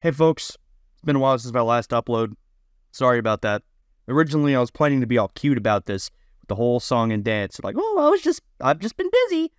Hey folks, it's been a while since my last upload. Sorry about that. Originally, I was planning to be all cute about this with the whole song and dance. Like, oh, I've just been busy.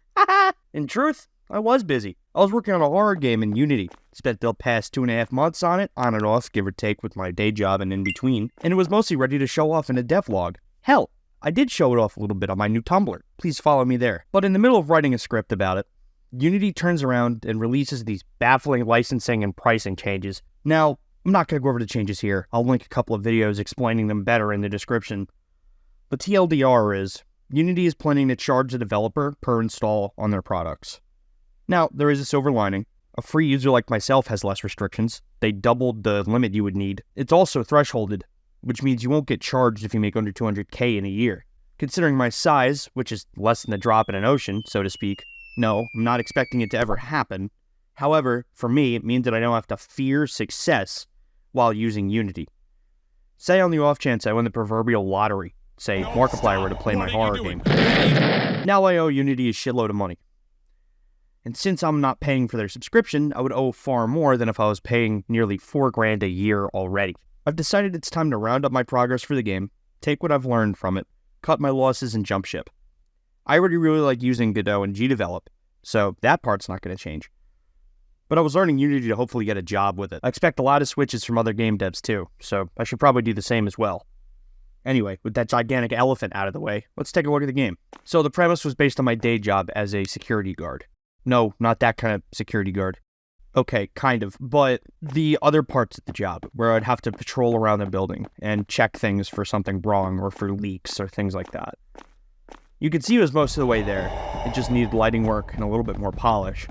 In truth, I was busy. I was working on a horror game in Unity. Spent the past 2.5 months on it, on and off, give or take, with my day job and in between. And it was mostly ready to show off in a devlog. Hell, I did show it off a little bit on my new Tumblr. Please follow me there. But in the middle of writing a script about it, Unity turns around and releases these baffling licensing and pricing changes. Now, I'm not going to go over the changes here. I'll link a couple of videos explaining them better in the description. The TLDR is, Unity is planning to charge the developer per install on their products. Now, there is a silver lining. A free user like myself has less restrictions. They doubled the limit you would need. It's also thresholded, which means you won't get charged if you make under 200K in a year. Considering my size, which is less than a drop in an ocean, so to speak, no, I'm not expecting it to ever happen. However, for me, it means that I don't have to fear success while using Unity. Say on the off chance I win the proverbial lottery, say Markiplier were to play my horror game. Now I owe Unity a shitload of money. And since I'm not paying for their subscription, I would owe far more than if I was paying nearly $4,000 a year already. I've decided it's time to round up my progress for the game, take what I've learned from it, cut my losses, and jump ship. I already really like using Godot and GDevelop, so that part's not going to change. But I was learning Unity to hopefully get a job with it. I expect a lot of switches from other game devs too, so I should probably do the same as well. Anyway, with that gigantic elephant out of the way, let's take a look at the game. So the premise was based on my day job as a security guard. No, not that kind of security guard. Okay, kind of, but the other parts of the job, where I'd have to patrol around the building and check things for something wrong or for leaks or things like that. You could see it was most of the way there. It just needed lighting work and a little bit more polish.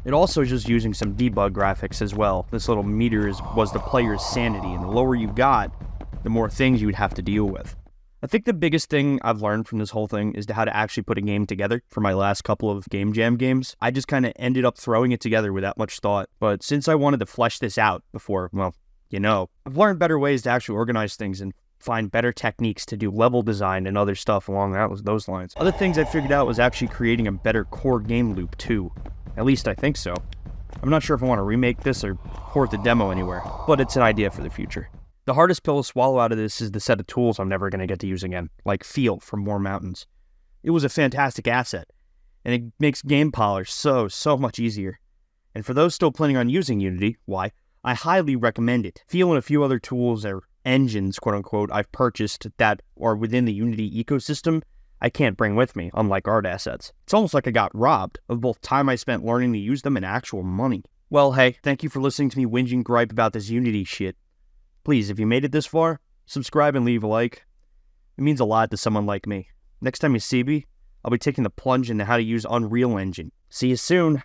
It also is just using some debug graphics as well. This little meter was the player's sanity, and the lower you got, the more things you would have to deal with. I think the biggest thing I've learned from this whole thing is how to actually put a game together. For my last couple of Game Jam games, I just kind of ended up throwing it together without much thought. But since I wanted to flesh this out before, well, I've learned better ways to actually organize things and find better techniques to do level design and other stuff along those lines. Other things I figured out was actually creating a better core game loop too. At least I think so. I'm not sure if I want to remake this or port the demo anywhere, but it's an idea for the future. The hardest pill to swallow out of this is the set of tools I'm never going to get to use again, like Feel from More Mountains. It was a fantastic asset, and it makes game polish so much easier. And for those still planning on using Unity, I highly recommend it. Feel and a few other tools or engines, quote-unquote, I've purchased that are within the Unity ecosystem, I can't bring with me, unlike art assets. It's almost like I got robbed of both time I spent learning to use them and actual money. Well, hey, thank you for listening to me whinge and gripe about this Unity shit. Please, if you made it this far, subscribe and leave a like. It means a lot to someone like me. Next time you see me, I'll be taking the plunge into how to use Unreal Engine. See you soon.